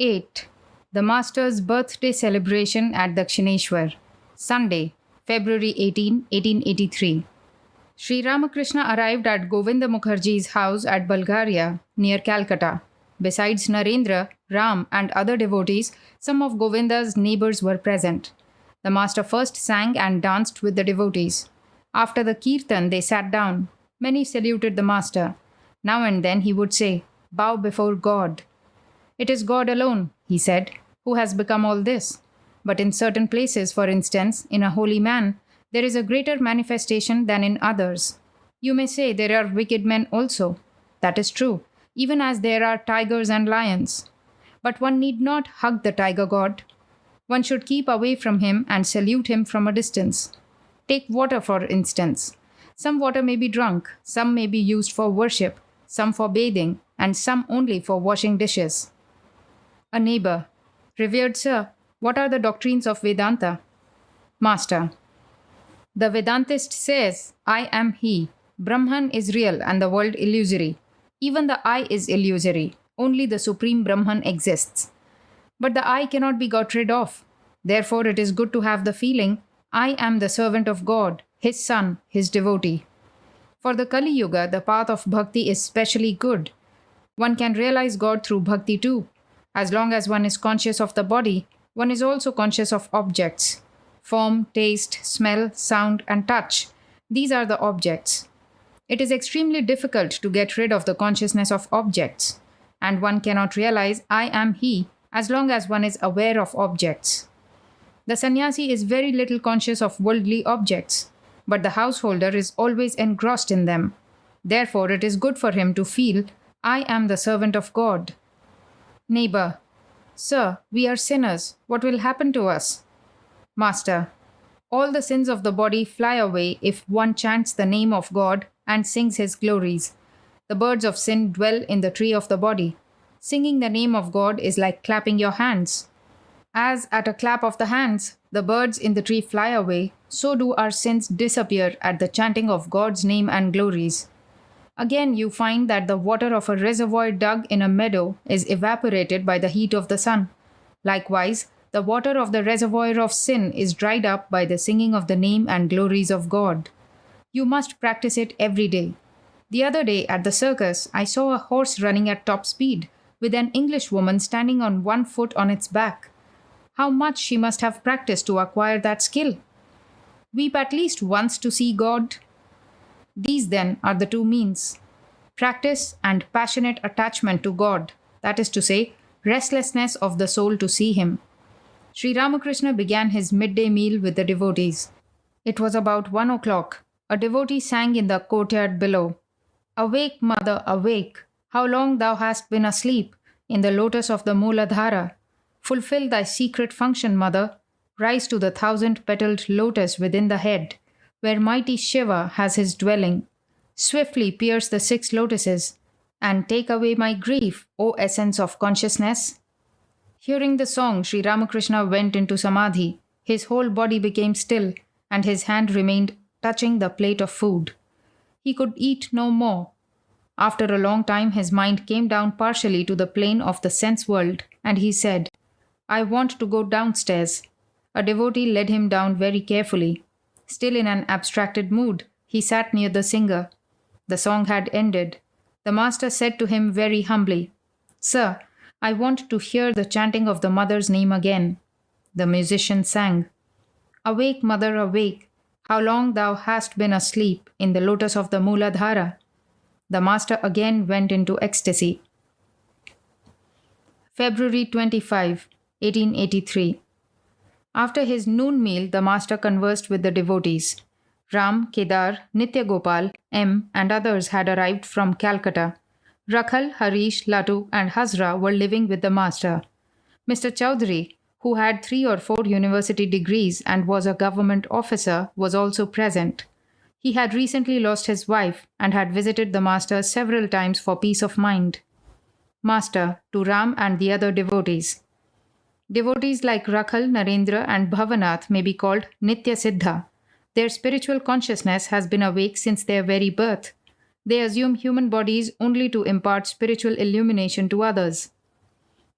8. The Master's Birthday Celebration at Dakshineswar. Sunday, February 18, 1883. Sri Ramakrishna arrived at Govinda Mukherjee's house at Bulgaria, near Calcutta. Besides Narendra, Ram, and other devotees, some of Govinda's neighbors were present. The Master first sang and danced with the devotees. After the kirtan, they sat down. Many saluted the Master. Now and then he would say, "Bow before God." "It is God alone," he said, "who has become all this. But in certain places, for instance, in a holy man, there is a greater manifestation than in others. You may say there are wicked men also. That is true, even as there are tigers and lions. But one need not hug the tiger god. One should keep away from him and salute him from a distance. Take water, for instance. Some water may be drunk, some may be used for worship, some for bathing, and some only for washing dishes." A neighbor: "Revered sir, what are the doctrines of Vedanta?" Master: "The Vedantist says, I am he. Brahman is real and the world illusory. Even the I is illusory. Only the Supreme Brahman exists. But the I cannot be got rid of. Therefore it is good to have the feeling, I am the servant of God, his son, his devotee. For the Kali Yuga, the path of bhakti is specially good. One can realize God through bhakti too. As long as one is conscious of the body, one is also conscious of objects. Form, taste, smell, sound, and touch. These are the objects. It is extremely difficult to get rid of the consciousness of objects, and one cannot realize I am he as long as one is aware of objects. The sannyasi is very little conscious of worldly objects, but the householder is always engrossed in them. Therefore, it is good for him to feel, I am the servant of God. Neighbor: "Sir, we are sinners. What will happen to us?" Master: "All the sins of the body fly away if one chants the name of God and sings his glories. The birds of sin dwell in the tree of the body. Singing the name of God is like clapping your hands. As at a clap of the hands, the birds in the tree fly away, so do our sins disappear at the chanting of God's name and glories. Again, you find that the water of a reservoir dug in a meadow is evaporated by the heat of the sun. Likewise, the water of the reservoir of sin is dried up by the singing of the name and glories of God. You must practice it every day. The other day at the circus, I saw a horse running at top speed, with an English woman standing on one foot on its back. How much she must have practiced to acquire that skill! Weep at least once to see God. These then are the two means: practice and passionate attachment to God, that is to say, restlessness of the soul to see Him." Sri Ramakrishna began his midday meal with the devotees. It was about 1 o'clock. A devotee sang in the courtyard below, "Awake, mother, awake! How long thou hast been asleep in the lotus of the Mooladhara! Fulfill thy secret function, mother. Rise to the 1,000-petaled lotus within the head, where mighty Shiva has his dwelling. Swiftly pierce the 6 lotuses, and take away my grief, O essence of consciousness." Hearing the song, Sri Ramakrishna went into samadhi. His whole body became still, and his hand remained touching the plate of food. He could eat no more. After a long time, his mind came down partially to the plane of the sense world, and he said, "I want to go downstairs." A devotee led him down very carefully. Still in an abstracted mood, he sat near the singer. The song had ended. The master said to him very humbly, "Sir, I want to hear the chanting of the mother's name again." The musician sang, "Awake, mother, awake! How long thou hast been asleep in the lotus of the Mooladhara." The master again went into ecstasy. February 25, 1883. After his noon meal, the master conversed with the devotees. Ram, Kedar, Nitya Gopal, M, and others had arrived from Calcutta. Rakhal, Harish, Latu, and Hazra were living with the master. Mr. Chowdhury, who had 3 or 4 university degrees and was a government officer, was also present. He had recently lost his wife and had visited the master several times for peace of mind. Master, to Ram and the other devotees. Devotees like Rakhal, Narendra, and Bhavanath may be called Nitya Siddha. Their spiritual consciousness has been awake since their very birth. They assume human bodies only to impart spiritual illumination to others.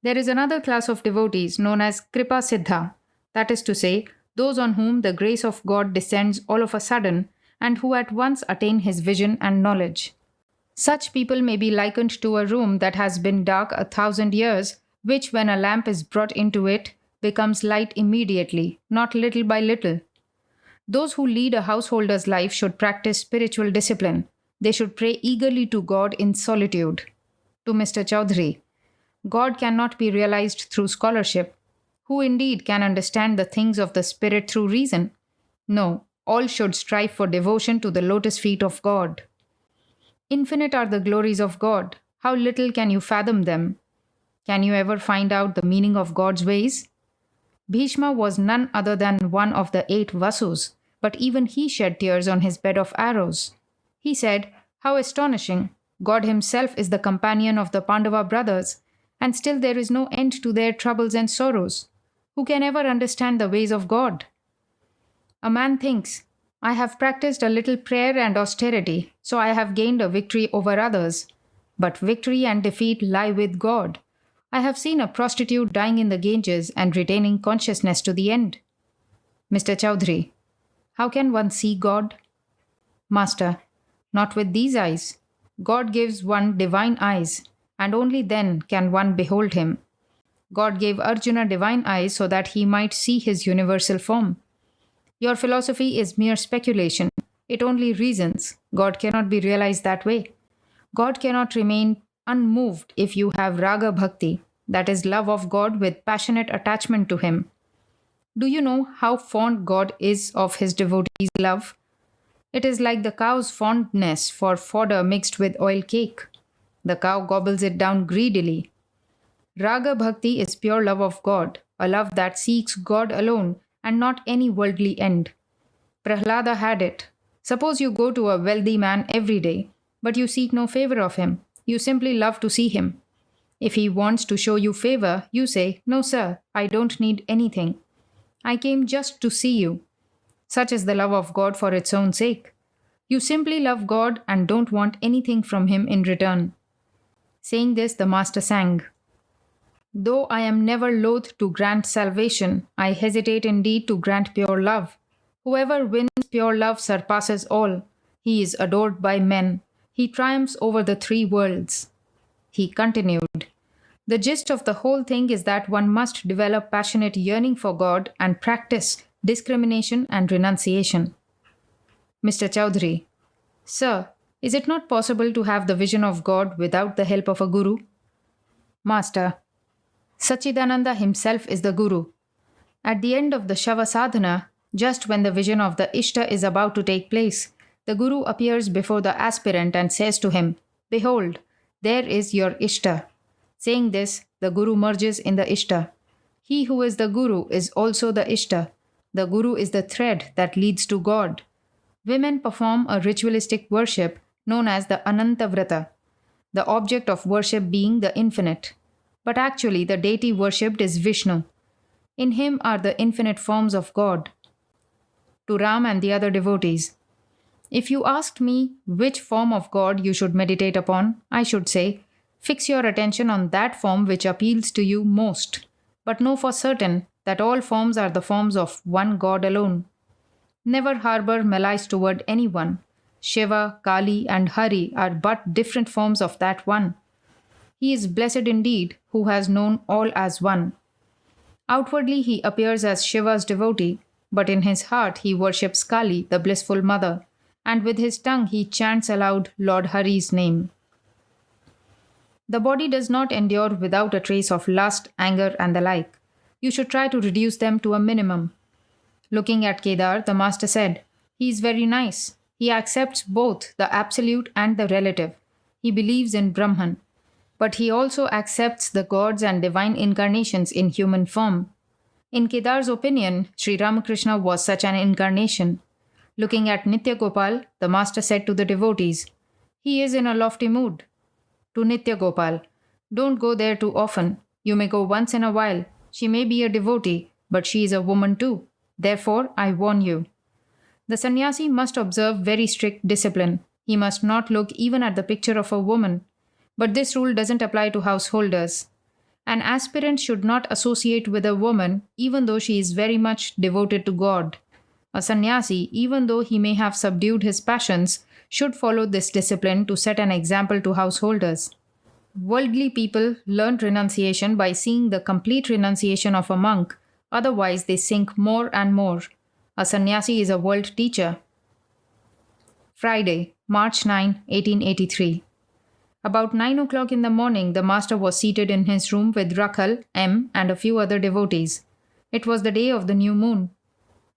There is another class of devotees known as Kripa Siddha, that is to say, those on whom the grace of God descends all of a sudden and who at once attain his vision and knowledge. Such people may be likened to a room that has been dark 1,000 years, which, when a lamp is brought into it, becomes light immediately, not little by little. Those who lead a householder's life should practice spiritual discipline. They should pray eagerly to God in solitude. To Mr. Chaudhary, God cannot be realized through scholarship. Who indeed can understand the things of the Spirit through reason? No, all should strive for devotion to the lotus feet of God. Infinite are the glories of God. How little can you fathom them? Can you ever find out the meaning of God's ways? Bhishma was none other than one of the 8 Vasus, but even he shed tears on his bed of arrows. He said, "How astonishing! God himself is the companion of the Pandava brothers, and still there is no end to their troubles and sorrows. Who can ever understand the ways of God?" A man thinks, "I have practiced a little prayer and austerity, so I have gained a victory over others. But victory and defeat lie with God. I have seen a prostitute dying in the Ganges and retaining consciousness to the end." Mr. Chaudhary, how can one see God? Master, not with these eyes. God gives one divine eyes, and only then can one behold him. God gave Arjuna divine eyes so that he might see his universal form. Your philosophy is mere speculation. It only reasons. God cannot be realized that way. God cannot remain unmoved if you have raga bhakti, that is, love of God with passionate attachment to him. Do you know how fond God is of his devotees' love? It is like the cow's fondness for fodder mixed with oil cake. The cow gobbles it down greedily. Raga bhakti is pure love of God, a love that seeks God alone and not any worldly end. Prahlada had it. Suppose you go to a wealthy man every day, but you seek no favor of him. You simply love to see him. If he wants to show you favor, you say, "No, sir, I don't need anything. I came just to see you." Such is the love of God for its own sake. You simply love God and don't want anything from him in return. Saying this, the Master sang, "Though I am never loath to grant salvation, I hesitate indeed to grant pure love. Whoever wins pure love surpasses all. He is adored by men. He triumphs over the 3 worlds." He continued, "The gist of the whole thing is that one must develop passionate yearning for God and practice discrimination and renunciation." Mr. Chaudhary, Sir, is it not possible to have the vision of God without the help of a guru? Master, Sachidananda himself is the guru. At the end of the Shava Sadhana, just when the vision of the Ishta is about to take place, the guru appears before the aspirant and says to him, "Behold, there is your Ishta." Saying this, the guru merges in the Ishta. He who is the guru is also the Ishta. The guru is the thread that leads to God. Women perform a ritualistic worship known as the Ananta Vrata, the object of worship being the infinite. But actually, the deity worshipped is Vishnu. In him are the infinite forms of God. To Ram and the other devotees, if you asked me which form of God you should meditate upon, I should say, fix your attention on that form which appeals to you most, but know for certain that all forms are the forms of one God alone. Never harbor malice toward anyone. Shiva, Kali, and Hari are but different forms of that one. He is blessed indeed who has known all as one. Outwardly he appears as Shiva's devotee, but in his heart he worships Kali, the blissful mother, and with his tongue he chants aloud Lord Hari's name. The body does not endure without a trace of lust, anger, and the like. You should try to reduce them to a minimum. Looking at Kedar, the master said, "He is very nice. He accepts both the absolute and the relative. He believes in Brahman. But he also accepts the gods and divine incarnations in human form. In Kedar's opinion, Sri Ramakrishna was such an incarnation. Looking at Nitya Gopal, the master said to the devotees, "He is in a lofty mood." To Nitya Gopal, "Don't go there too often. You may go once in a while. She may be a devotee, but she is a woman too. Therefore, I warn you." The sannyasi must observe very strict discipline. He must not look even at the picture of a woman. But this rule doesn't apply to householders. An aspirant should not associate with a woman even though she is very much devoted to God. A sannyasi, even though he may have subdued his passions, should follow this discipline to set an example to householders. Worldly people learn renunciation by seeing the complete renunciation of a monk, otherwise, they sink more and more. A sannyasi is a world teacher. Friday, March 9, 1883. About 9 o'clock in the morning, the master was seated in his room with Rakhal, M., and a few other devotees. It was the day of the new moon.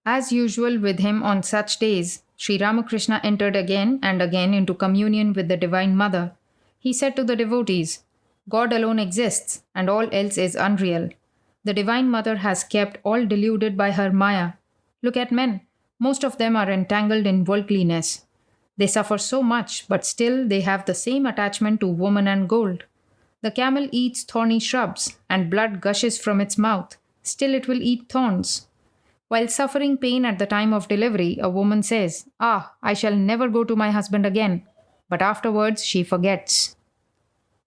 As usual with him on such days, Sri Ramakrishna entered again and again into communion with the Divine Mother. He said to the devotees, God alone exists, and all else is unreal. The Divine Mother has kept all deluded by her Maya. Look at men. Most of them are entangled in worldliness. They suffer so much, but still they have the same attachment to woman and gold. The camel eats thorny shrubs, and blood gushes from its mouth. Still it will eat thorns. While suffering pain at the time of delivery, a woman says, "Ah, I shall never go to my husband again." But afterwards she forgets.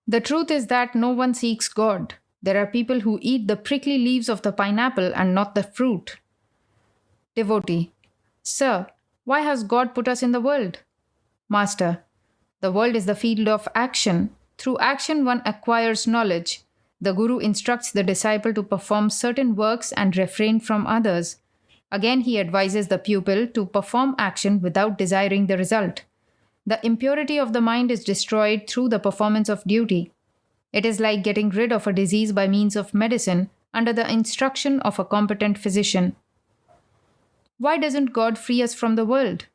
The truth is that no one seeks God. There are people who eat the prickly leaves of the pineapple and not the fruit. Devotee: Sir, why has God put us in the world? Master: the world is the field of action. Through action one acquires knowledge. The Guru instructs the disciple to perform certain works and refrain from others. Again he advises the pupil to perform action without desiring the result. The impurity of the mind is destroyed through the performance of duty. It is like getting rid of a disease by means of medicine under the instruction of a competent physician. Why doesn't God free us from the world?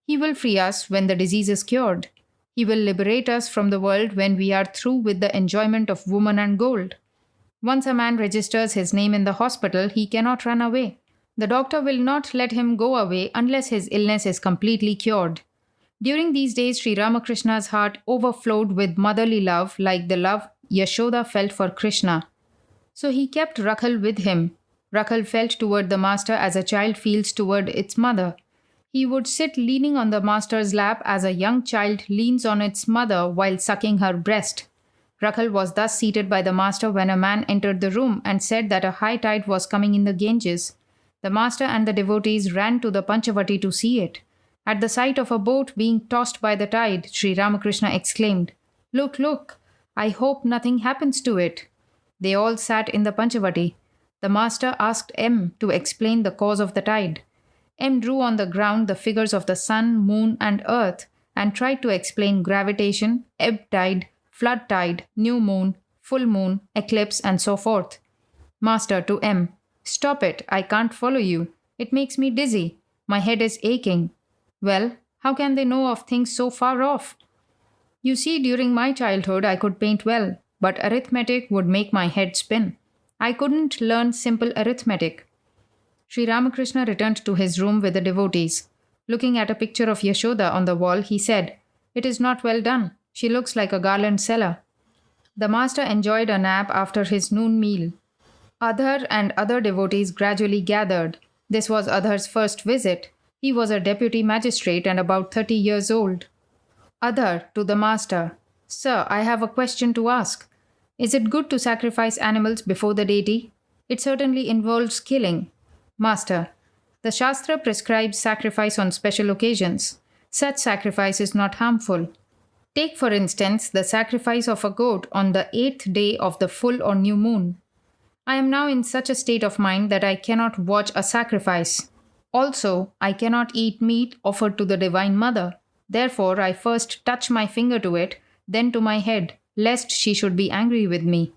He will free us when the disease is cured. He will liberate us from the world when we are through with the enjoyment of woman and gold. Once a man registers his name in the hospital, he cannot run away. The doctor will not let him go away unless his illness is completely cured. During these days, Sri Ramakrishna's heart overflowed with motherly love like the love Yashoda felt for Krishna. So he kept Rakhal with him. Rakhal felt toward the master as a child feels toward its mother. He would sit leaning on the master's lap as a young child leans on its mother while sucking her breast. Rakhal was thus seated by the master when a man entered the room and said that a high tide was coming in the Ganges. The master and the devotees ran to the Panchavati to see it. At the sight of a boat being tossed by the tide, Sri Ramakrishna exclaimed, "Look, look! I hope nothing happens to it." They all sat in the Panchavati. The master asked M to explain the cause of the tide. M drew on the ground the figures of the sun, moon, and earth and tried to explain gravitation, ebb tide, flood tide, new moon, full moon, eclipse, and so forth. Master to M: "Stop it, I can't follow you. It makes me dizzy. My head is aching." Well, how can they know of things so far off? You see, during my childhood I could paint well, but arithmetic would make my head spin. I couldn't learn simple arithmetic. Sri Ramakrishna returned to his room with the devotees. Looking at a picture of Yashoda on the wall, he said, "It is not well done. She looks like a garland seller." The master enjoyed a nap after his noon meal. Adhar and other devotees gradually gathered. This was Adhar's first visit. He was a deputy magistrate and about 30 years old. Adhar to the master: "Sir, I have a question to ask. Is it good to sacrifice animals before the deity? It certainly involves killing." Master: "The Shastra prescribes sacrifice on special occasions. Such sacrifice is not harmful. Take, for instance, the sacrifice of a goat on the 8th day of the full or new moon. I am now in such a state of mind that I cannot watch a sacrifice. Also, I cannot eat meat offered to the Divine Mother. Therefore, I first touch my finger to it, then to my head, lest she should be angry with me.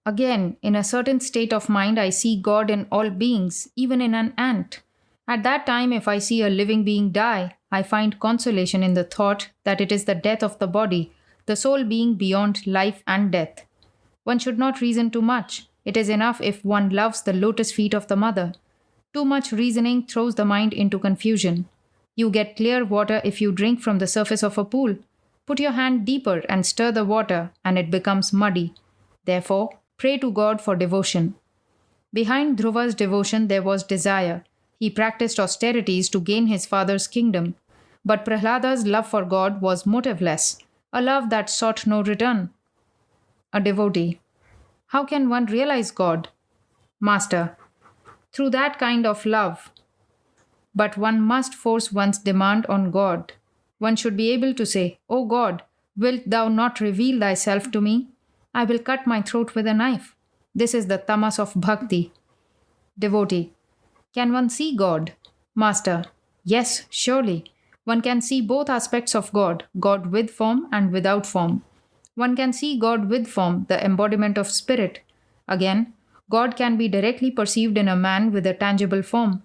Again, in a certain state of mind, I see God in all beings, even in an ant. At that time, if I see a living being die, I find consolation in the thought that it is the death of the body, the soul being beyond life and death. One should not reason too much. It is enough if one loves the lotus feet of the mother. Too much reasoning throws the mind into confusion. You get clear water if you drink from the surface of a pool. Put your hand deeper and stir the water, and it becomes muddy. Therefore, pray to God for devotion." Behind Dhruva's devotion there was desire. He practiced austerities to gain his father's kingdom. But Prahlada's love for God was motiveless, a love that sought no return. A devotee: How can one realize God? Master, through that kind of love. But one must force one's demand on God. One should be able to say, O God, wilt thou not reveal thyself to me? I will cut my throat with a knife. This is the tamas of bhakti. Devotee, can one see God? Master, yes, surely. One can see both aspects of God, God with form and without form. One can see God with form, the embodiment of spirit. Again, God can be directly perceived in a man with a tangible form.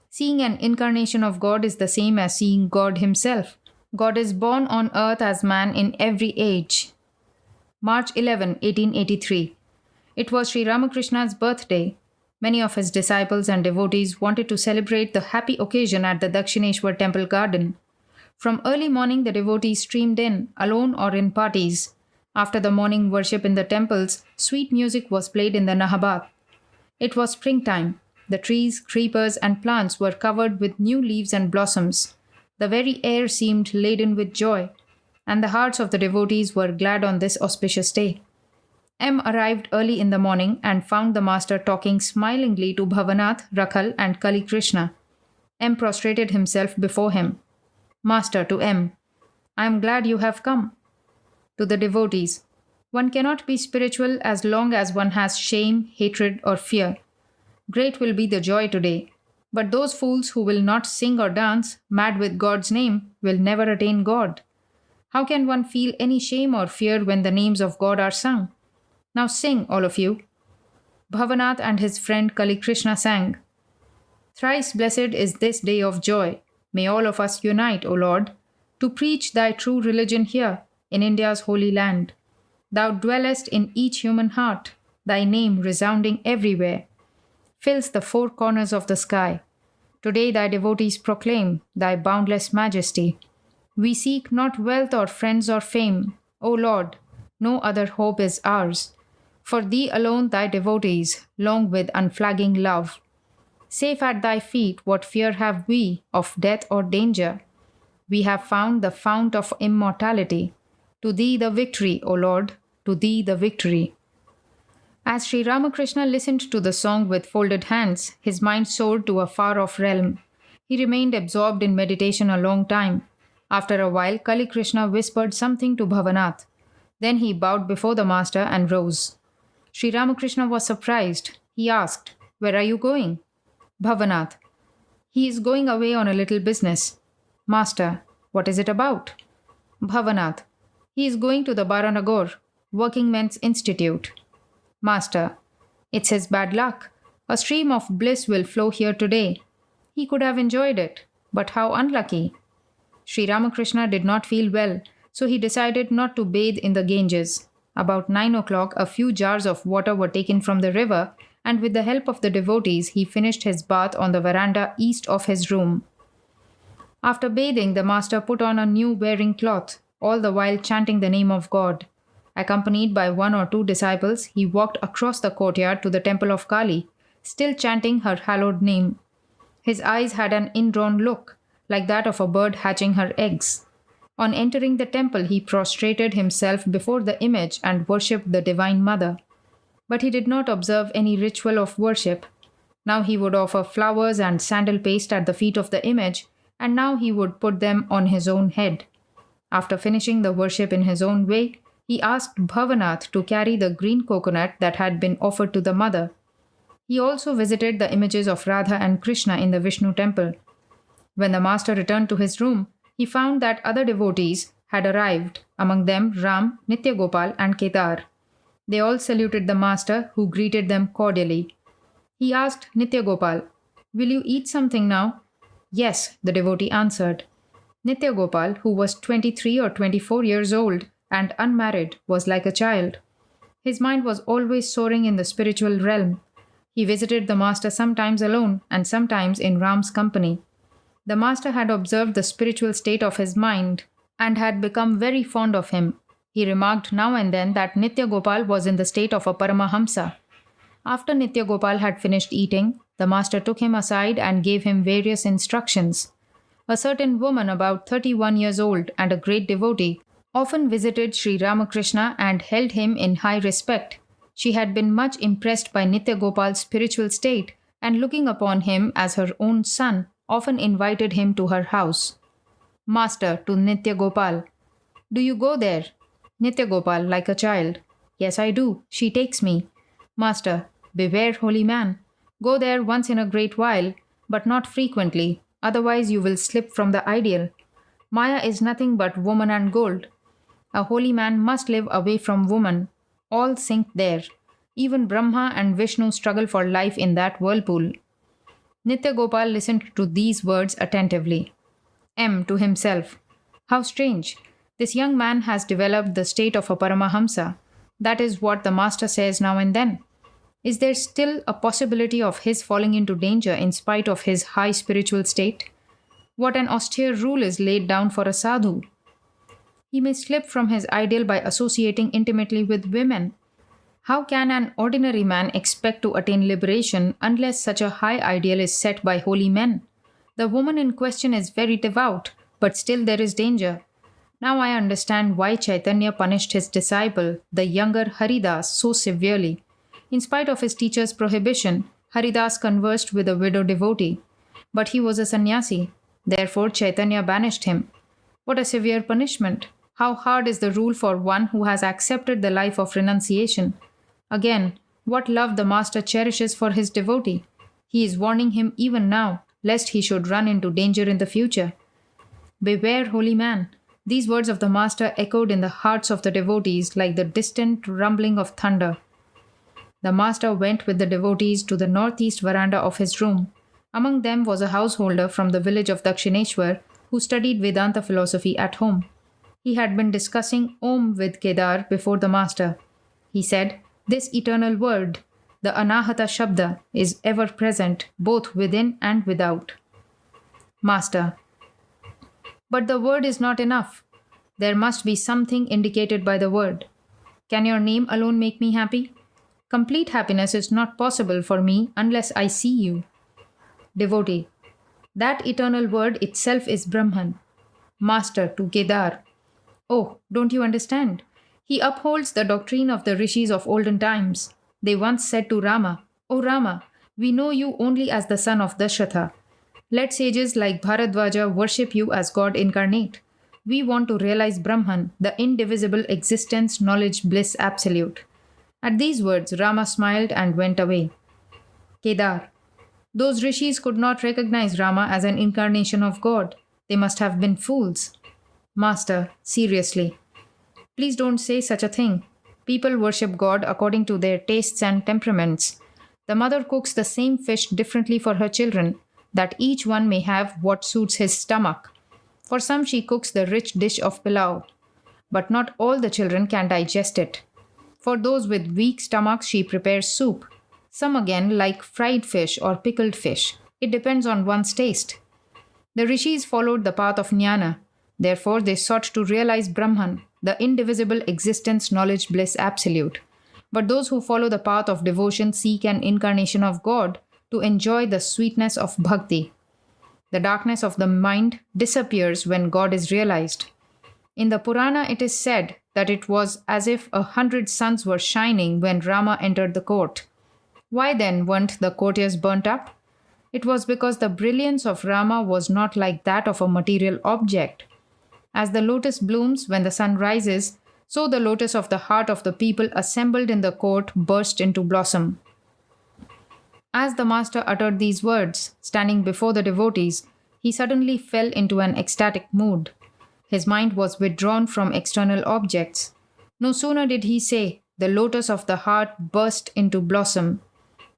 Seeing an incarnation of God is the same as seeing God himself. God is born on earth as man in every age. March 11, 1883. It was Sri Ramakrishna's birthday. Many of his disciples and devotees wanted to celebrate the happy occasion at the Dakshineswar temple garden. From early morning, the devotees streamed in, alone or in parties. After the morning worship in the temples, sweet music was played in the Nahabat. It was springtime. The trees, creepers, and plants were covered with new leaves and blossoms. The very air seemed laden with joy, and the hearts of the devotees were glad on this auspicious day. M arrived early in the morning and found the master talking smilingly to Bhavanath, Rakhal, and Kali Krishna. M prostrated himself before him. Master to M, I am glad you have come. To the devotees, one cannot be spiritual as long as one has shame, hatred, or fear. Great will be the joy today. But those fools who will not sing or dance, mad with God's name, will never attain God. How can one feel any shame or fear when the names of God are sung? Now sing, all of you. Bhavanath and his friend Kali Krishna sang. Thrice blessed is this day of joy. May all of us unite, O Lord, to preach thy true religion here, in India's holy land. Thou dwellest in each human heart, thy name resounding everywhere, fills the four corners of the sky. Today thy devotees proclaim thy boundless majesty. We seek not wealth or friends or fame, O Lord, no other hope is ours. For thee alone thy devotees long with unflagging love. Safe at thy feet, what fear have we of death or danger? We have found the fount of immortality. To thee the victory, O Lord, to thee the victory. As Sri Ramakrishna listened to the song with folded hands, his mind soared to a far-off realm. He remained absorbed in meditation a long time. After a while, Kali Krishna whispered something to Bhavanath. Then he bowed before the master and rose. Sri Ramakrishna was surprised. He asked, Where are you going? Bhavanath, he is going away on a little business. Master, what is it about? Bhavanath, he is going to the Baranagore, Working Men's Institute. Master, it's his bad luck. A stream of bliss will flow here today. He could have enjoyed it, but how unlucky. Sri Ramakrishna did not feel well, so he decided not to bathe in the Ganges. About 9 o'clock, a few jars of water were taken from the river, and with the help of the devotees, he finished his bath on the veranda east of his room. After bathing, the master put on a new wearing cloth, all the while chanting the name of God. Accompanied by 1 or 2 disciples, he walked across the courtyard to the temple of Kali, still chanting her hallowed name. His eyes had an indrawn look, like that of a bird hatching her eggs. On entering the temple, he prostrated himself before the image and worshipped the Divine Mother. But he did not observe any ritual of worship. Now he would offer flowers and sandal paste at the feet of the image, and now he would put them on his own head. After finishing the worship in his own way, he asked Bhavanath to carry the green coconut that had been offered to the mother. He also visited the images of Radha and Krishna in the Vishnu temple. When the master returned to his room, he found that other devotees had arrived, among them Ram, Nityagopal, and Kedar. They all saluted the master, who greeted them cordially. He asked Nityagopal, Will you eat something now? Yes, the devotee answered. Nityagopal, who was 23 or 24 years old and unmarried, was like a child. His mind was always soaring in the spiritual realm. He visited the master sometimes alone and sometimes in Ram's company. The master had observed the spiritual state of his mind and had become very fond of him. He remarked now and then that Nityagopal was in the state of a Paramahamsa. After Nityagopal had finished eating, the master took him aside and gave him various instructions. A certain woman about 31 years old and a great devotee often visited Sri Ramakrishna and held him in high respect. She had been much impressed by Nitya Gopal's spiritual state and looking upon him as her own son, often invited him to her house. Master to Nitya Gopal. Do you go there? Nitya Gopal, like a child. Yes, I do. She takes me. Master, beware, holy man. Go there once in a great while, but not frequently, otherwise you will slip from the ideal. Maya is nothing but woman and gold. A holy man must live away from woman. All sink there. Even Brahma and Vishnu struggle for life in that whirlpool. Nitya Gopal listened to these words attentively. M to himself. How strange. This young man has developed the state of a Paramahamsa. That is what the master says now and then. Is there still a possibility of his falling into danger in spite of his high spiritual state? What an austere rule is laid down for a sadhu. He may slip from his ideal by associating intimately with women. How can an ordinary man expect to attain liberation unless such a high ideal is set by holy men? The woman in question is very devout, but still there is danger. Now I understand why Chaitanya punished his disciple, the younger Haridas, so severely. In spite of his teacher's prohibition, Haridas conversed with a widow devotee. But he was a sannyasi. Therefore Chaitanya banished him. What a severe punishment! How hard is the rule for one who has accepted the life of renunciation! Again, what love the master cherishes for his devotee! He is warning him even now, lest he should run into danger in the future. Beware, holy man! These words of the master echoed in the hearts of the devotees like the distant rumbling of thunder. The master went with the devotees to the northeast veranda of his room. Among them was a householder from the village of Dakshineswar who studied Vedanta philosophy at home. He had been discussing Om with Kedar before the master. He said, "This eternal word, the Anahata Shabda, is ever present both within and without." Master. But the word is not enough. There must be something indicated by the word. Can your name alone make me happy? Complete happiness is not possible for me unless I see you. Devotee. That eternal word itself is Brahman. Master to Kedar. Oh, don't you understand? He upholds the doctrine of the rishis of olden times. They once said to Rama, "O Rama, we know you only as the son of Dashratha. Let sages like Bharadwaja worship you as God incarnate. We want to realize Brahman, the indivisible existence, knowledge, bliss, absolute." At these words, Rama smiled and went away. Kedar. Those rishis could not recognize Rama as an incarnation of God. They must have been fools. Master, seriously. Please don't say such a thing. People worship God according to their tastes and temperaments. The mother cooks the same fish differently for her children, that each one may have what suits his stomach. For some she cooks the rich dish of pilau, but not all the children can digest it. For those with weak stomachs she prepares soup. Some again like fried fish or pickled fish. It depends on one's taste. The rishis followed the path of jnana. Therefore they sought to realize Brahman, the indivisible existence, knowledge, bliss, absolute. But those who follow the path of devotion seek an incarnation of God to enjoy the sweetness of bhakti. The darkness of the mind disappears when God is realized. In the Purana it is said that it was as if 100 suns were shining when Rama entered the court. Why then weren't the courtiers burnt up? It was because the brilliance of Rama was not like that of a material object. As the lotus blooms when the sun rises, so the lotus of the heart of the people assembled in the court burst into blossom. As the master uttered these words, standing before the devotees, he suddenly fell into an ecstatic mood. His mind was withdrawn from external objects. No sooner did he say, "The lotus of the heart burst into blossom,"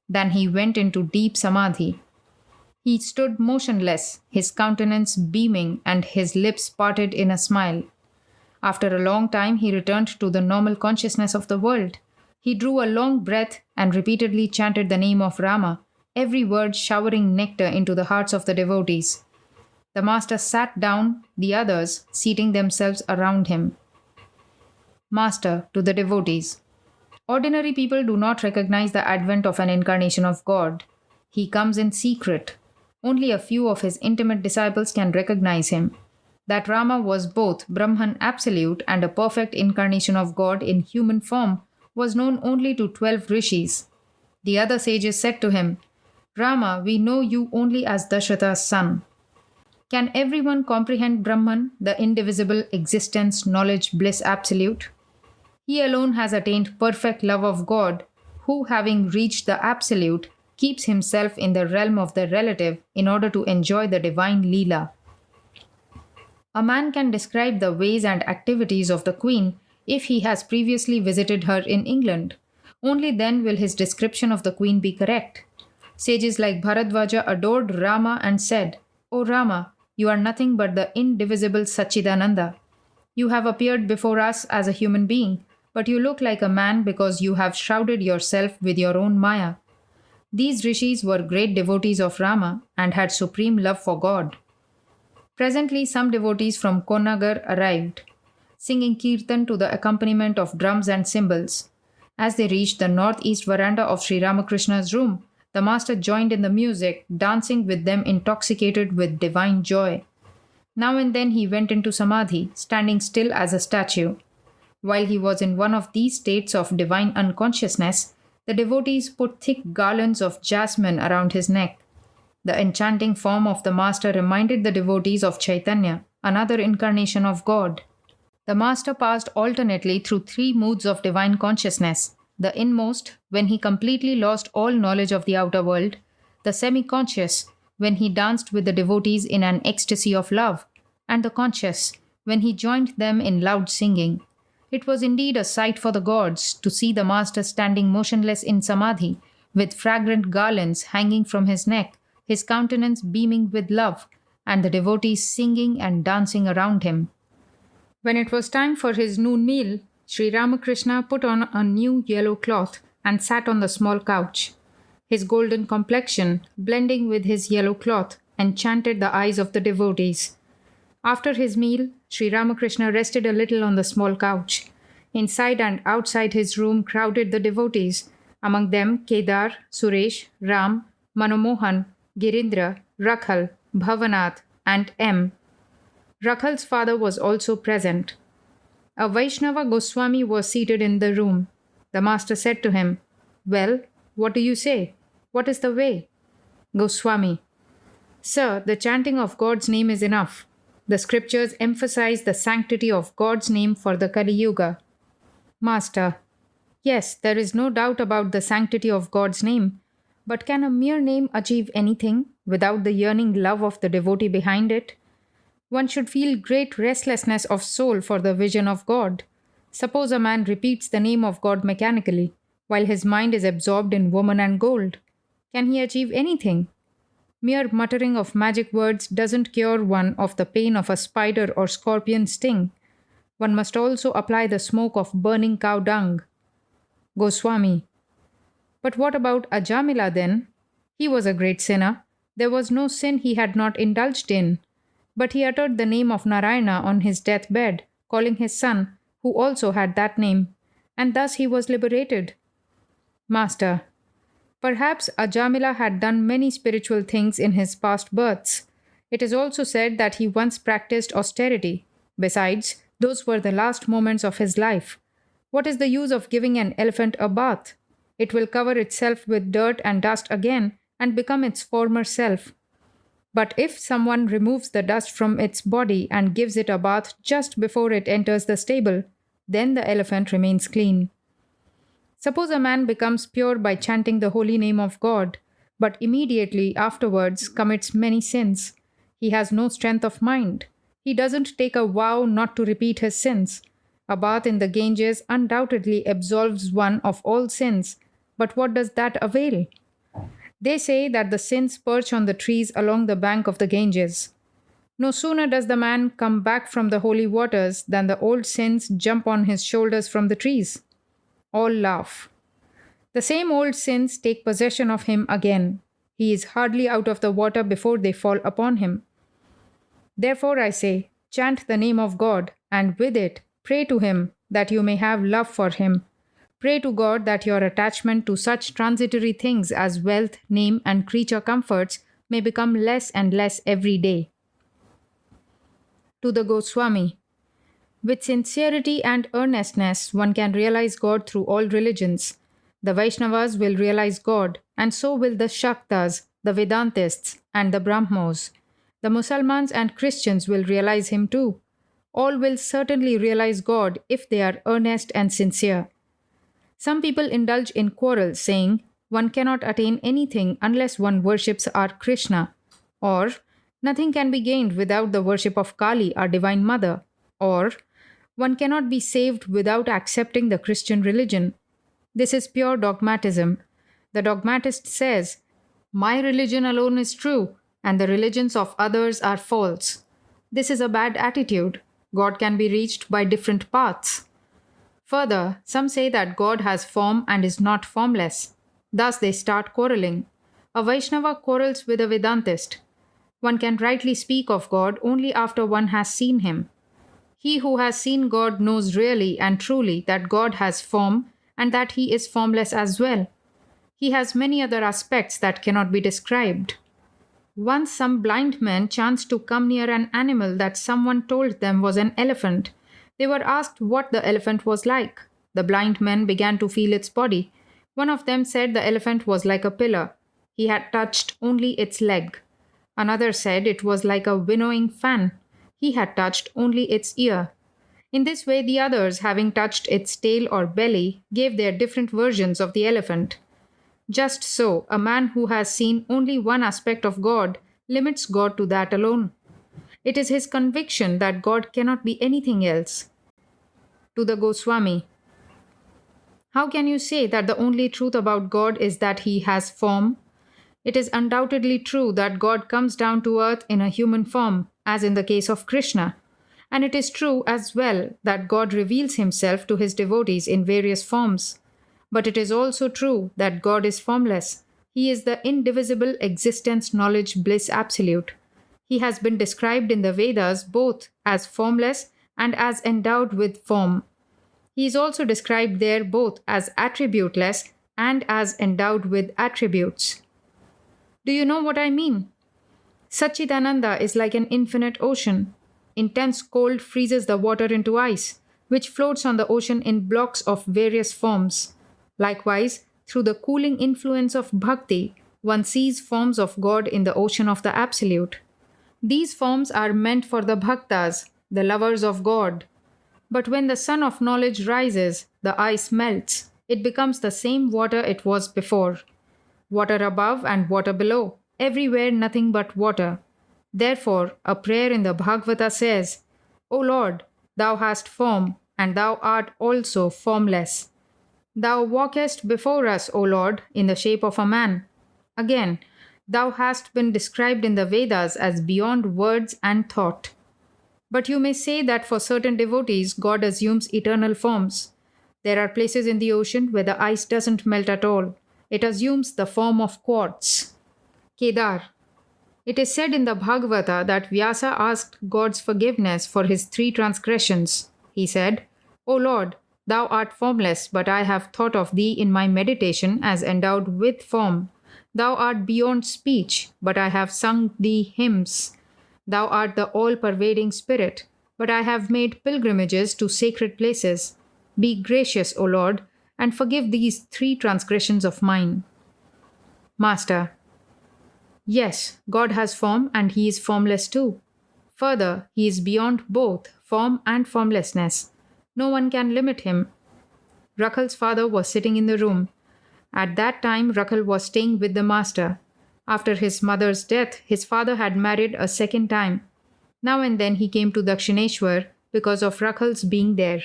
than he went into deep samadhi. He stood motionless, his countenance beaming and his lips parted in a smile. After a long time, he returned to the normal consciousness of the world. He drew a long breath and repeatedly chanted the name of Rama, every word showering nectar into the hearts of the devotees. The master sat down, the others seating themselves around him. Master to the devotees. Ordinary people do not recognize the advent of an incarnation of God. He comes in secret. Only a few of his intimate disciples can recognize him. That Rama was both Brahman absolute and a perfect incarnation of God in human form was known only to 12 rishis. The other sages said to him, Rama, we know you only as Dasharatha's son. Can everyone comprehend Brahman, the indivisible existence, knowledge, bliss absolute? He alone has attained perfect love of God, who, having reached the absolute, keeps himself in the realm of the relative in order to enjoy the divine Leela. A man can describe the ways and activities of the Queen if he has previously visited her in England. Only then will his description of the Queen be correct. Sages like Bharadvaja adored Rama and said, O Rama, you are nothing but the indivisible Sachidananda. You have appeared before us as a human being, but you look like a man because you have shrouded yourself with your own Maya. These rishis were great devotees of Rama and had supreme love for God. Presently, some devotees from Konagar arrived, singing kirtan to the accompaniment of drums and cymbals. As they reached the northeast veranda of Sri Ramakrishna's room, the master joined in the music, dancing with them intoxicated with divine joy. Now and then he went into samadhi, standing still as a statue. While he was in one of these states of divine unconsciousness, the devotees put thick garlands of jasmine around his neck. The enchanting form of the master reminded the devotees of Chaitanya, another incarnation of God. The master passed alternately through three moods of divine consciousness: the inmost, when he completely lost all knowledge of the outer world; the semi-conscious, when he danced with the devotees in an ecstasy of love; and the conscious, when he joined them in loud singing. It was indeed a sight for the gods to see the master standing motionless in samadhi, with fragrant garlands hanging from his neck, his countenance beaming with love, and the devotees singing and dancing around him. When it was time for his noon meal, Sri Ramakrishna put on a new yellow cloth and sat on the small couch. His golden complexion, blending with his yellow cloth, enchanted the eyes of the devotees. After his meal, Sri Ramakrishna rested a little on the small couch. Inside and outside his room crowded the devotees, among them Kedar, Suresh, Ram, Manomohan, Girindra, Rakhal, Bhavanath, and M. Rakhal's father was also present. A Vaishnava Goswami was seated in the room. The master said to him, Well, what do you say? What is the way? Goswami: Sir, the chanting of God's name is enough. The scriptures emphasize the sanctity of God's name for the Kali Yuga. Master: Yes, there is no doubt about the sanctity of God's name, but can a mere name achieve anything without the yearning love of the devotee behind it? One should feel great restlessness of soul for the vision of God. Suppose a man repeats the name of God mechanically, while his mind is absorbed in woman and gold. Can he achieve anything? Mere muttering of magic words doesn't cure one of the pain of a spider or scorpion sting. One must also apply the smoke of burning cow dung. Goswami: But what about Ajamila then? He was a great sinner. There was no sin he had not indulged in. But he uttered the name of Narayana on his deathbed, calling his son, who also had that name, and thus he was liberated. Master: Perhaps Ajamila had done many spiritual things in his past births. It is also said that he once practiced austerity. Besides, those were the last moments of his life. What is the use of giving an elephant a bath? It will cover itself with dirt and dust again and become its former self. But if someone removes the dust from its body and gives it a bath just before it enters the stable, then the elephant remains clean. Suppose a man becomes pure by chanting the holy name of God, but immediately afterwards commits many sins. He has no strength of mind. He doesn't take a vow not to repeat his sins. A bath in the Ganges undoubtedly absolves one of all sins, but what does that avail? They say that the sins perch on the trees along the bank of the Ganges. No sooner does the man come back from the holy waters than the old sins jump on his shoulders from the trees. All laugh. The same old sins take possession of him again. He is hardly out of the water before they fall upon him. Therefore I say, chant the name of God, and with it, pray to him that you may have love for him. Pray to God that your attachment to such transitory things as wealth, name, and creature comforts may become less and less every day. To the Goswami: With sincerity and earnestness, one can realize God through all religions. The Vaishnavas will realize God, and so will the Shaktas, the Vedantists, and the Brahmos. The Musalmans and Christians will realize Him too. All will certainly realize God if they are earnest and sincere. Some people indulge in quarrels, saying, one cannot attain anything unless one worships our Krishna, or nothing can be gained without the worship of Kali, our Divine Mother, or one cannot be saved without accepting the Christian religion. This is pure dogmatism. The dogmatist says, my religion alone is true, and the religions of others are false. This is a bad attitude. God can be reached by different paths. Further, some say that God has form and is not formless. Thus, they start quarreling. A Vaishnava quarrels with a Vedantist. One can rightly speak of God only after one has seen Him. He who has seen God knows really and truly that God has form and that He is formless as well. He has many other aspects that cannot be described. Once some blind men chanced to come near an animal that someone told them was an elephant. They were asked what the elephant was like. The blind men began to feel its body. One of them said the elephant was like a pillar. He had touched only its leg. Another said it was like a winnowing fan. He had touched only its ear. In this way, the others, having touched its tail or belly, gave their different versions of the elephant. Just so, a man who has seen only one aspect of God limits God to that alone. It is his conviction that God cannot be anything else. To the Goswami, how can you say that the only truth about God is that He has form? It is undoubtedly true that God comes down to earth in a human form, as in the case of Krishna. And it is true as well that God reveals Himself to His devotees in various forms. But it is also true that God is formless. He is the indivisible existence, knowledge, bliss absolute. He has been described in the Vedas both as formless and as endowed with form. He is also described there both as attributeless and as endowed with attributes. Do you know what I mean? Satchidananda is like an infinite ocean. Intense cold freezes the water into ice, which floats on the ocean in blocks of various forms. Likewise, through the cooling influence of bhakti, one sees forms of God in the ocean of the Absolute. These forms are meant for the bhaktas, the lovers of God. But when the sun of knowledge rises, the ice melts. It becomes the same water it was before. Water above and water below, everywhere nothing but water. Therefore, a prayer in the Bhagavata says, O Lord, Thou hast form, and Thou art also formless. Thou walkest before us, O Lord, in the shape of a man. Again, Thou hast been described in the Vedas as beyond words and thought. But you may say that for certain devotees, God assumes eternal forms. There are places in the ocean where the ice doesn't melt at all. It assumes the form of quartz. Kedar. It is said in the Bhagavata that Vyasa asked God's forgiveness for his 3 transgressions. He said, O Lord, Thou art formless, but I have thought of Thee in my meditation as endowed with form. Thou art beyond speech, but I have sung Thee hymns. Thou art the all-pervading Spirit, but I have made pilgrimages to sacred places. Be gracious, O Lord, and forgive these 3 transgressions of mine. Master. Yes, God has form and He is formless too. Further, He is beyond both form and formlessness. No one can limit Him. Rakhal's father was sitting in the room. At that time, Rakhal was staying with the master. After his mother's death, his father had married a second time. Now and then he came to Dakshineswar because of Rakhal's being there.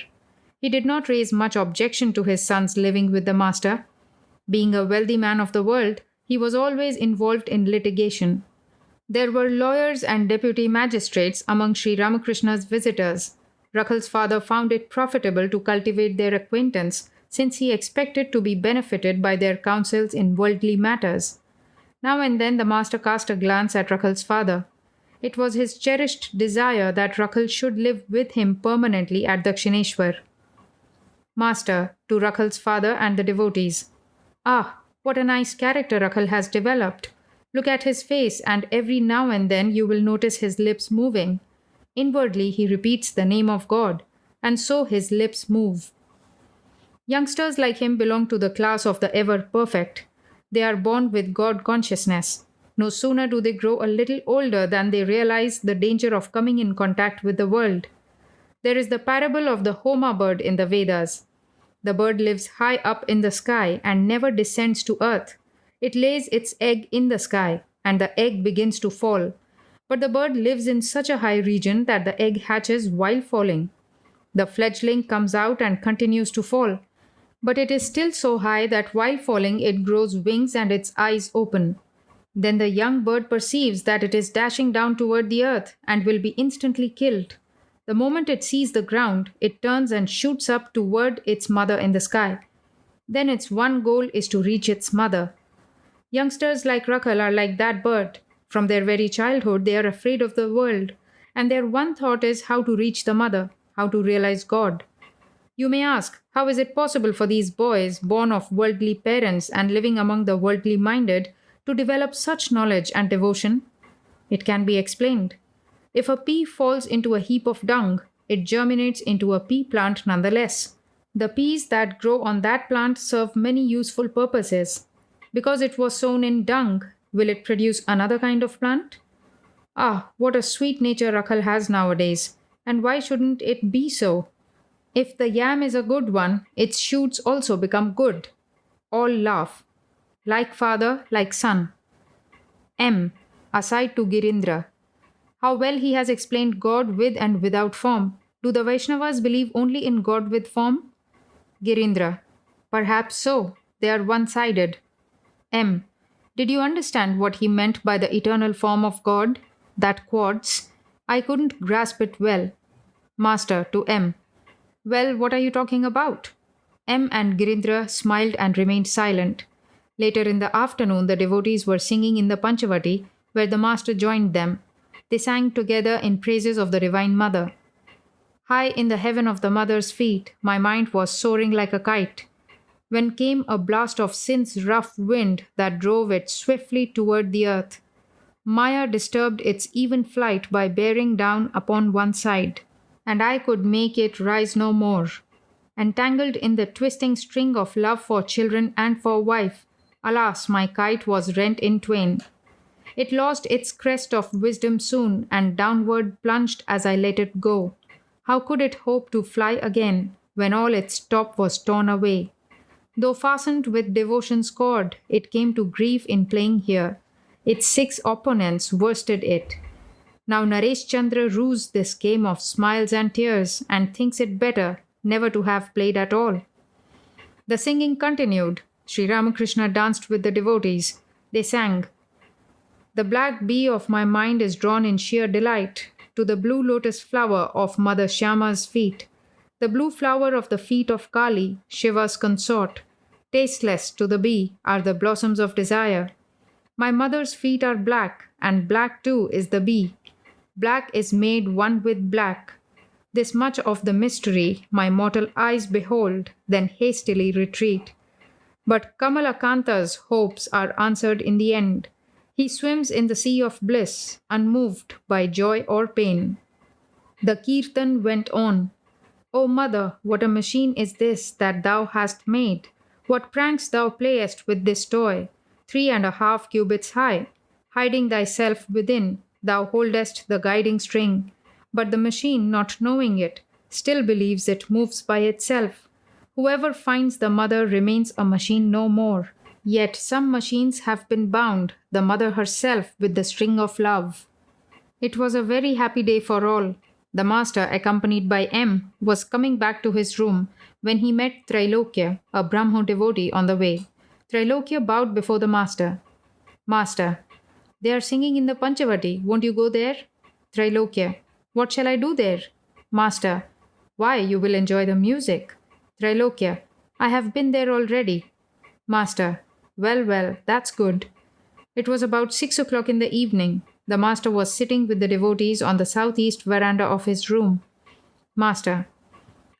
He did not raise much objection to his sons living with the master. Being a wealthy man of the world, he was always involved in litigation. There were lawyers and deputy magistrates among Sri Ramakrishna's visitors. Rakhal's father found it profitable to cultivate their acquaintance since he expected to be benefited by their counsels in worldly matters. Now and then the master cast a glance at Rakhal's father. It was his cherished desire that Rakhal should live with him permanently at Dakshineswar. Master, to Rakhal's father and the devotees. Ah, what a nice character Rakhal has developed. Look at his face, and every now and then you will notice his lips moving. Inwardly he repeats the name of God. and so his lips move. Youngsters like him belong to the class of the ever perfect. They are born with God consciousness. No sooner do they grow a little older than they realize the danger of coming in contact with the world. There is the parable of the Homa bird in the Vedas. The bird lives high up in the sky and never descends to earth. It lays its egg in the sky, and the egg begins to fall. But the bird lives in such a high region that the egg hatches while falling. The fledgling comes out and continues to fall. But it is still so high that while falling it grows wings and its eyes open. Then the young bird perceives that it is dashing down toward the earth and will be instantly killed. The moment it sees the ground, it turns and shoots up toward its mother in the sky. Then its one goal is to reach its mother. Youngsters like Rakal are like that bird. From their very childhood, they are afraid of the world, and their one thought is how to reach the mother, how to realize God. You may ask, how is it possible for these boys, born of worldly parents and living among the worldly minded, to develop such knowledge and devotion? It can be explained. If a pea falls into a heap of dung, it germinates into a pea plant nonetheless. The peas that grow on that plant serve many useful purposes. Because it was sown in dung, will it produce another kind of plant? Ah, what a sweet nature Rakal has nowadays, and why shouldn't it be so? If the yam is a good one, its shoots also become good. All laugh. Like father, like son. M. Aside to Girindra. How well he has explained God with and without form. Do the Vaishnavas believe only in God with form? Girindra. Perhaps so. They are one-sided. M. Did you understand what he meant by the eternal form of God? That quartz? I couldn't grasp it well. Master to M. Well, what are you talking about? M and Girindra smiled and remained silent. Later in the afternoon, the devotees were singing in the Panchavati, where the master joined them. They sang together in praises of the Divine Mother. High in the heaven of the Mother's feet, my mind was soaring like a kite, when came a blast of sin's rough wind that drove it swiftly toward the earth. Maya disturbed its even flight by bearing down upon one side, and I could make it rise no more. Entangled in the twisting string of love for children and for wife, alas, my kite was rent in twain. It lost its crest of wisdom soon, and downward plunged as I let it go. How could it hope to fly again, when all its top was torn away? Though fastened with devotion's cord, it came to grief in playing here. Its 6 opponents worsted it. Now Naresh Chandra rues this game of smiles and tears and thinks it better never to have played at all. The singing continued. Sri Ramakrishna danced with the devotees. They sang, The black bee of my mind is drawn in sheer delight to the blue lotus flower of Mother Shyama's feet, the blue flower of the feet of Kali, Shiva's consort. Tasteless to the bee are the blossoms of desire. My mother's feet are black, and black too is the bee. Black is made one with black. This much of the mystery my mortal eyes behold, then hastily retreat. But Kamalakanta's hopes are answered in the end. He swims in the sea of bliss, unmoved by joy or pain. The kirtan went on. O mother, what a machine is this that thou hast made? What pranks thou playest with this toy, 3.5 cubits high, hiding thyself within, thou holdest the guiding string. But the machine, not knowing it, still believes it moves by itself. Whoever finds the mother remains a machine no more. Yet some machines have been bound, the mother herself, with the string of love. It was a very happy day for all. The master, accompanied by M, was coming back to his room when he met Trailokya, a Brahmo devotee, on the way. Trailokya bowed before the master. Master, they are singing in the Panchavati. Won't you go there? Trailokya, what shall I do there? Master, why, you will enjoy the music. Trailokya, I have been there already. Master, well, that's good. It was about 6 o'clock in the evening. The master was sitting with the devotees on the southeast veranda of his room. Master,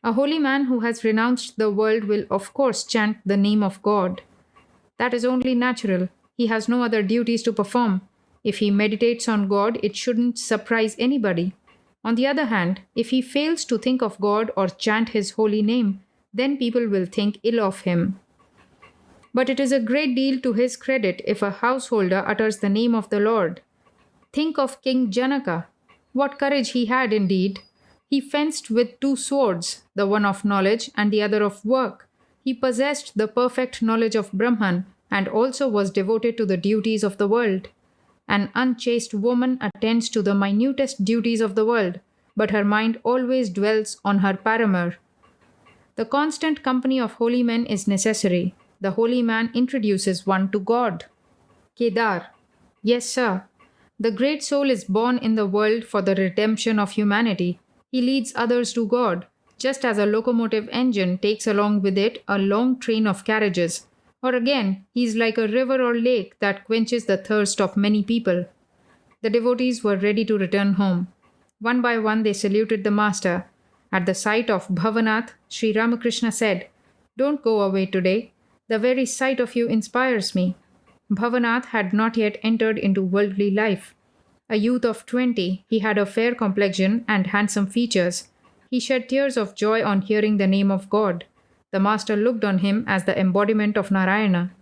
a holy man who has renounced the world will of course chant the name of God. That is only natural. He has no other duties to perform. If he meditates on God, it shouldn't surprise anybody. On the other hand, if he fails to think of God or chant his holy name, then people will think ill of him. But it is a great deal to his credit if a householder utters the name of the Lord. Think of King Janaka. What courage he had indeed. He fenced with two swords, the one of knowledge and the other of work. He possessed the perfect knowledge of Brahman and also was devoted to the duties of the world. An unchaste woman attends to the minutest duties of the world, but her mind always dwells on her paramour. The constant company of holy men is necessary. The holy man introduces one to God. Kedar. Yes, sir. The great soul is born in the world for the redemption of humanity. He leads others to God, just as a locomotive engine takes along with it a long train of carriages. Or again, he is like a river or lake that quenches the thirst of many people. The devotees were ready to return home. One by one they saluted the master. At the sight of Bhavanath, Sri Ramakrishna said, "Don't go away today. The very sight of you inspires me." Bhavanath had not yet entered into worldly life. A youth of 20, he had a fair complexion and handsome features. He shed tears of joy on hearing the name of God. The master looked on him as the embodiment of Narayana.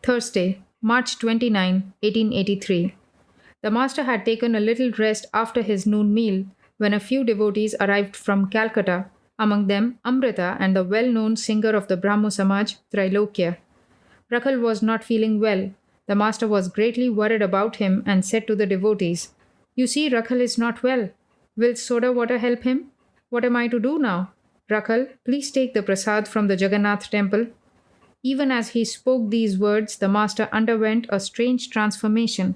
Thursday, March 29, 1883. The master had taken a little rest after his noon meal when a few devotees arrived from Calcutta, among them Amrita and the well-known singer of the Brahmo Samaj, Trailokya. Rakhal was not feeling well. The master was greatly worried about him and said to the devotees, "You see, Rakhal is not well. Will soda water help him? What am I to do now? Rakhal, please take the prasad from the Jagannath temple." Even as he spoke these words, the master underwent a strange transformation.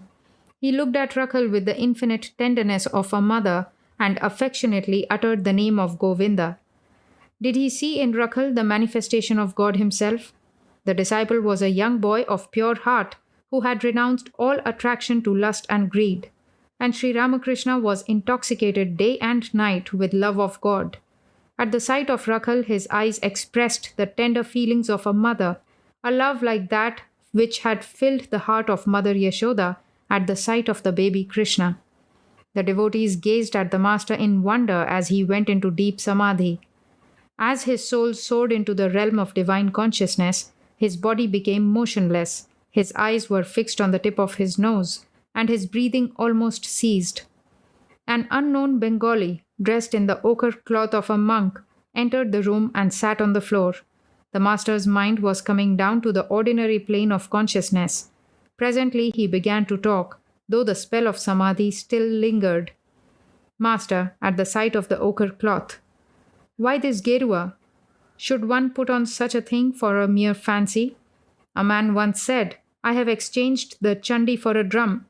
He looked at Rakhal with the infinite tenderness of a mother and affectionately uttered the name of Govinda. Did he see in Rakhal the manifestation of God himself? The disciple was a young boy of pure heart who had renounced all attraction to lust and greed. And Sri Ramakrishna was intoxicated day and night with love of God. At the sight of Rakhal, his eyes expressed the tender feelings of a mother, a love like that which had filled the heart of Mother Yashoda at the sight of the baby Krishna. The devotees gazed at the master in wonder as he went into deep samadhi. As his soul soared into the realm of divine consciousness, his body became motionless, his eyes were fixed on the tip of his nose, and his breathing almost ceased. An unknown Bengali, dressed in the ochre cloth of a monk, entered the room and sat on the floor. The master's mind was coming down to the ordinary plane of consciousness. Presently he began to talk, though the spell of samadhi still lingered. "Master, at the sight of the ochre cloth, why this gerua? Should one put on such a thing for a mere fancy? A man once said, 'I have exchanged the Chandi for a drum.'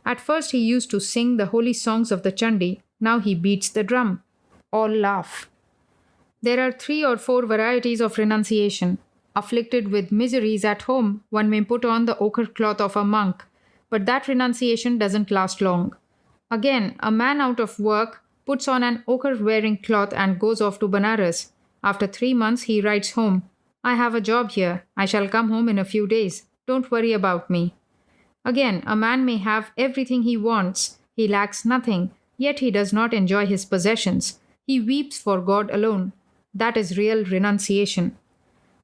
At first he used to sing the holy songs of the Chandi, now he beats the drum." All laugh. There are 3 or 4 varieties of renunciation. Afflicted with miseries at home, one may put on the ochre cloth of a monk, but that renunciation doesn't last long. Again, a man out of work puts on an ochre-wearing cloth and goes off to Banaras. After 3 months, he writes home, "I have a job here. I shall come home in a few days. Don't worry about me." Again, a man may have everything he wants. He lacks nothing, yet he does not enjoy his possessions. He weeps for God alone. That is real renunciation.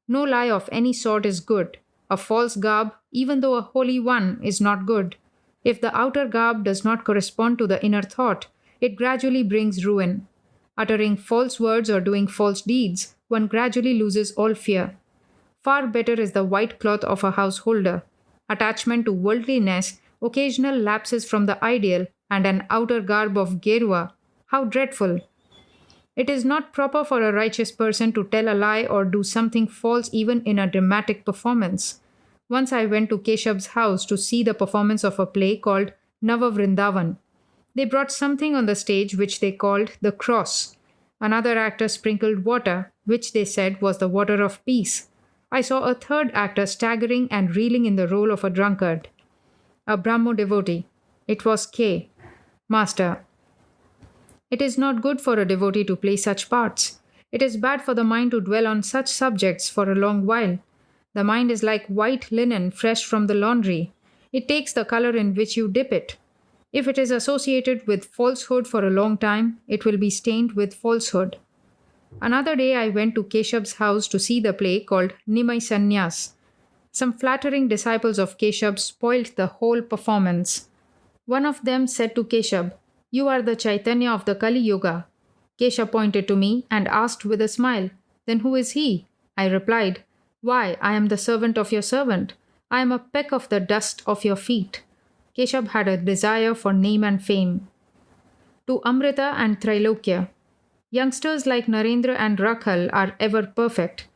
No lie of any sort is good. A false garb, even though a holy one, is not good. If the outer garb does not correspond to the inner thought, it gradually brings ruin. Uttering false words or doing false deeds, one gradually loses all fear. Far better is the white cloth of a householder. Attachment to worldliness, occasional lapses from the ideal, and an outer garb of gerua. How dreadful! It is not proper for a righteous person to tell a lie or do something false even in a dramatic performance. Once I went to Keshav's house to see the performance of a play called Nava Vrindavan. They brought something on the stage which they called the cross. Another actor sprinkled water, which they said was the water of peace. I saw a third actor staggering and reeling in the role of a drunkard. A Brahmo devotee. It was K. Master. It is not good for a devotee to play such parts. It is bad for the mind to dwell on such subjects for a long while. The mind is like white linen fresh from the laundry. It takes the color in which you dip it. If it is associated with falsehood for a long time, it will be stained with falsehood. Another day I went to Keshav's house to see the play called Nimai Sannyas. Some flattering disciples of Keshav spoilt the whole performance. One of them said to Keshav, "You are the Chaitanya of the Kali Yuga." Keshav pointed to me and asked with a smile, "Then who is he?" I replied, "Why, I am the servant of your servant. I am a peck of the dust of your feet." Keshav had a desire for name and fame. To Amrita and Trailokya. Youngsters like Narendra and Rakhal are ever perfect.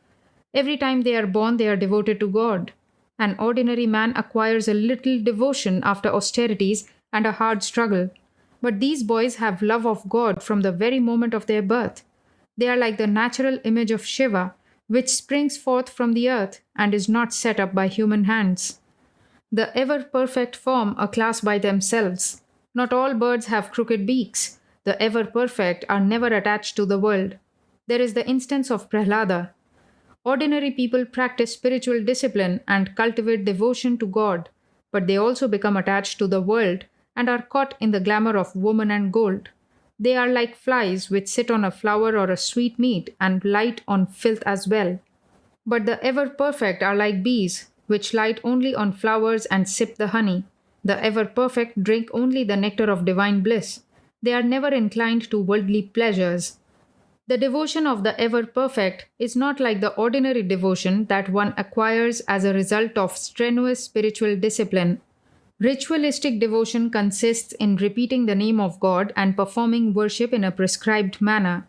Every time they are born, they are devoted to God. An ordinary man acquires a little devotion after austerities and a hard struggle. But these boys have love of God from the very moment of their birth. They are like the natural image of Shiva, which springs forth from the earth and is not set up by human hands. The ever-perfect form a class by themselves. Not all birds have crooked beaks. The ever-perfect are never attached to the world. There is the instance of Prahlada. Ordinary people practice spiritual discipline and cultivate devotion to God, but they also become attached to the world and are caught in the glamour of woman and gold. They are like flies which sit on a flower or a sweet meat and light on filth as well. But the ever-perfect are like bees, which light only on flowers and sip the honey. The ever-perfect drink only the nectar of divine bliss. They are never inclined to worldly pleasures. The devotion of the ever-perfect is not like the ordinary devotion that one acquires as a result of strenuous spiritual discipline. Ritualistic devotion consists in repeating the name of God and performing worship in a prescribed manner.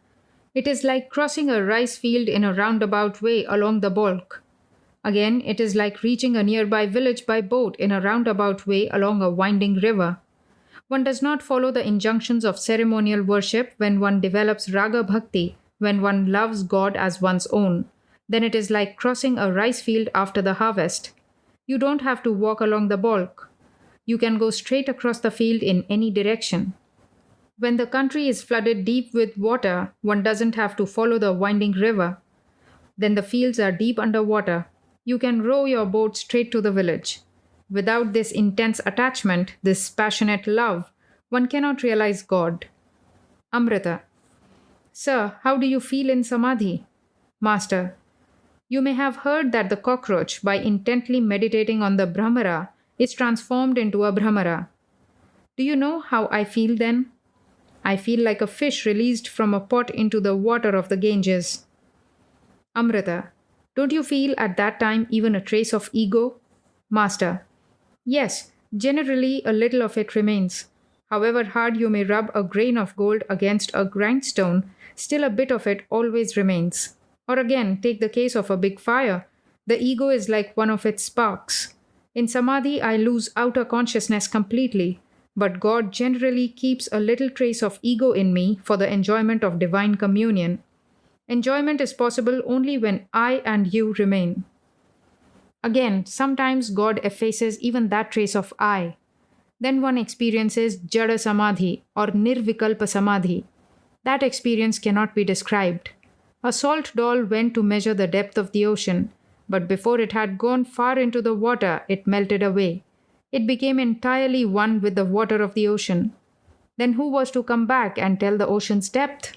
It is like crossing a rice field in a roundabout way along the Balk. Again, it is like reaching a nearby village by boat in a roundabout way along a winding river. One does not follow the injunctions of ceremonial worship when one develops raga bhakti, when one loves God as one's own. Then it is like crossing a rice field after the harvest. You don't have to walk along the Balk. You can go straight across the field in any direction. When the country is flooded deep with water, one doesn't have to follow the winding river. Then the fields are deep under water. You can row your boat straight to the village. Without this intense attachment, this passionate love, one cannot realize God. Amrita. Sir, how do you feel in Samadhi? Master. You may have heard that the cockroach, by intently meditating on the Brahmara, is transformed into a Brahmara. Do you know how I feel then? I feel like a fish released from a pot into the water of the Ganges. Amrita. Don't you feel at that time even a trace of ego? Master. Yes, generally a little of it remains. However hard you may rub a grain of gold against a grindstone, still a bit of it always remains. Or again, take the case of a big fire. The ego is like one of its sparks. In Samadhi, I lose outer consciousness completely, but God generally keeps a little trace of ego in me for the enjoyment of divine communion. Enjoyment is possible only when I and you remain. Again, sometimes God effaces even that trace of I. Then one experiences Jada Samadhi or Nirvikalpa Samadhi. That experience cannot be described. A salt doll went to measure the depth of the ocean, but before it had gone far into the water, it melted away. It became entirely one with the water of the ocean. Then who was to come back and tell the ocean's depth?